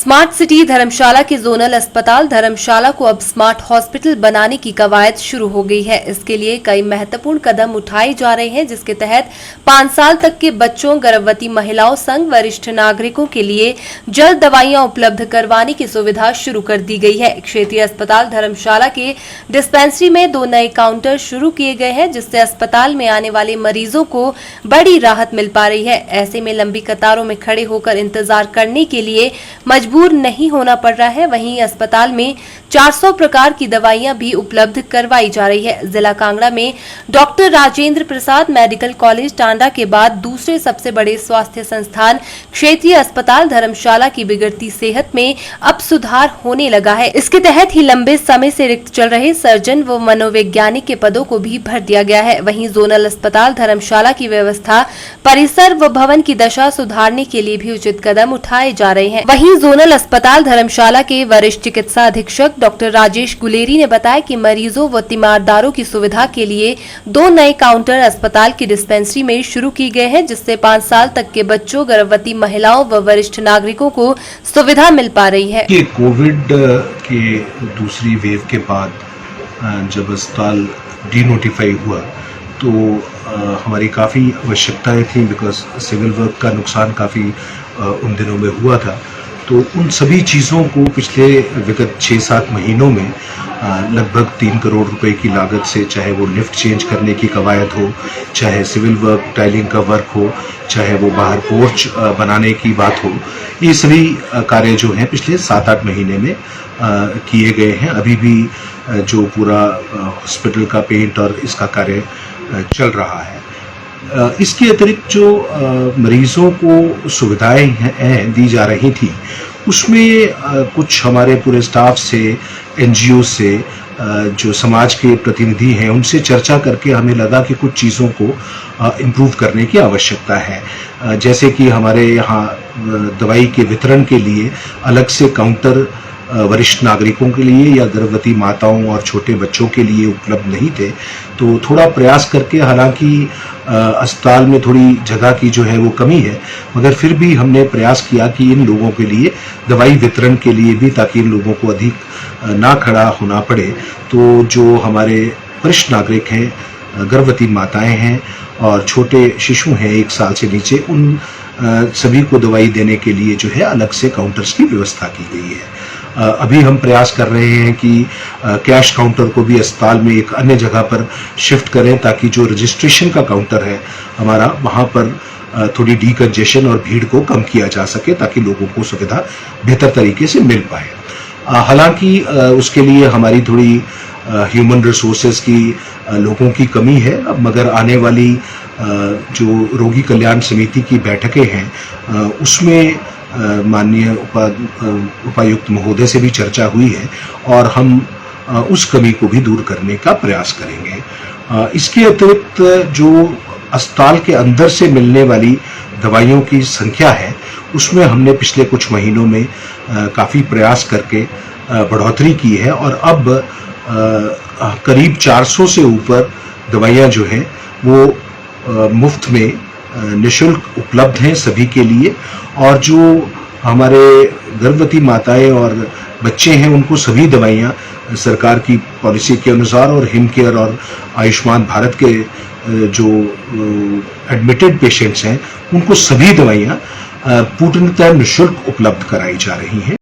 Smart city धर्मशाला के zonal अस्पताल धर्मशाला को अब स्मार्ट हॉस्पिटल बनाने की कवायद शुरू हो गई है। इसके लिए कई महत्वपूर्ण कदम उठाए जा रहे हैं, जिसके तहत 5 साल तक के बच्चों, गर्भवती महिलाओं संग वरिष्ठ नागरिकों के लिए जल्द दवाइयां उपलब्ध करवाने की सुविधा शुरू कर दी गई है। क्षेत्रीय अस्पताल धर्मशाला के डिस्पेंसरी में 2 नए काउंटर शुरू किए गए हैं, जिससे अस्पताल में आने वाले मरीजों को बड़ी राहत मिल पा रही है। ऐसे में लंबी कतारों में खड़े होकर इंतजार करने के लिए मजबूर नहीं होना पड़ रहा है। वहीं अस्पताल में 400 प्रकार की दवाइयां भी उपलब्ध करवाई जा रही है। जिला कांगड़ा में doctor Rajendra Prasad medical college Tanda के बाद दूसरे सबसे बड़े स्वास्थ्य संस्थान क्षेत्रीय अस्पताल धर्मशाला की बिगड़ती सेहत में अब सुधार होने लगा है। इसके तहत ही लंबे समय से रिक्त चल रहे सर्जन व मनोवैज्ञानिक के पदों को भी भर दिया गया है। वहीं जोनल अस्पताल धर्मशाला की व्यवस्था, परिसर व भवन की दशा सुधारने के लिए भी उचित कदम उठाए जा रहे हैं। वहीं जोनल अस्पताल धर्मशाला के वरिष्ठ चिकित्सा अधीक्षक डॉक्टर राजेश गुलेरी ने बताया कि मरीजों व तीमारदारों की सुविधा के लिए 2 नए काउंटर अस्पताल की डिस्पेंसरी में शुरू की गए हैं, जिससे 5 साल तक के बच्चों, गर्भवती महिलाओं व वरिष्ठ नागरिकों को सुविधा मिल पा रही है। ये कोविड के दूसरी वेव के बाद जब अस्पताल डीनोटिफाई हुआ तो हमारी काफ़ी आवश्यकताएं थी, बिकॉज सिविल वर्क का नुकसान काफ़ी उन दिनों में हुआ था। तो उन सभी चीज़ों को पिछले विगत 6-7 महीनों में लगभग 3 करोड़ रुपए की लागत से, चाहे वो लिफ्ट चेंज करने की कवायद हो, चाहे सिविल वर्क टाइलिंग का वर्क हो, चाहे वो बाहर पोर्च बनाने की बात हो, ये सभी कार्य जो हैं पिछले 7-8 महीने में किए गए हैं। अभी भी जो पूरा हॉस्पिटल का पेंट और इसका कार्य चल रहा है। इसके अतिरिक्त जो मरीजों को सुविधाएं दी जा रही थी, उसमें कुछ हमारे पूरे स्टाफ से, एनजीओ से, जो समाज के प्रतिनिधि हैं, उनसे चर्चा करके हमें लगा कि कुछ चीज़ों को इम्प्रूव करने की आवश्यकता है। जैसे कि हमारे यहाँ दवाई के वितरण के लिए अलग से काउंटर वरिष्ठ नागरिकों के लिए या गर्भवती माताओं और छोटे बच्चों के लिए उपलब्ध नहीं थे। तो थोड़ा प्रयास करके, हालांकि अस्पताल में थोड़ी जगह की जो है वो कमी है, मगर फिर भी हमने प्रयास किया कि इन लोगों के लिए दवाई वितरण के लिए भी, ताकि इन लोगों को अधिक ना खड़ा होना पड़े, तो जो हमारे वरिष्ठ नागरिक हैं, गर्भवती माताएं हैं और छोटे शिशु हैं 1 साल से नीचे, उन सभी को दवाई देने के लिए जो है अलग से काउंटर्स की व्यवस्था की गई है। अभी हम प्रयास कर रहे हैं कि कैश काउंटर को भी अस्पताल में एक अन्य जगह पर शिफ्ट करें, ताकि जो रजिस्ट्रेशन का काउंटर है हमारा, वहाँ पर थोड़ी डीकंजेशन और भीड़ को कम किया जा सके, ताकि लोगों को सुविधा बेहतर तरीके से मिल पाए। हालांकि उसके लिए हमारी थोड़ी ह्यूमन रिसोर्सेज की, लोगों की कमी है, मगर आने वाली जो रोगी कल्याण समिति की बैठकें हैं उसमें माननीय उपायुक्त महोदय से भी चर्चा हुई है और हम उस कमी को भी दूर करने का प्रयास करेंगे। इसके अतिरिक्त जो अस्पताल के अंदर से मिलने वाली दवाइयों की संख्या है, उसमें हमने पिछले कुछ महीनों में काफ़ी प्रयास करके बढ़ोतरी की है और अब करीब 400 से ऊपर दवाइयाँ जो हैं वो मुफ्त में निःशुल्क उपलब्ध हैं सभी के लिए। और जो हमारे गर्भवती माताएं और बच्चे हैं, उनको सभी दवाइयाँ सरकार की पॉलिसी के अनुसार और हिम केयर और आयुष्मान भारत के जो एडमिटेड पेशेंट्स हैं, उनको सभी दवाइयाँ पूर्णतः निःशुल्क उपलब्ध कराई जा रही हैं।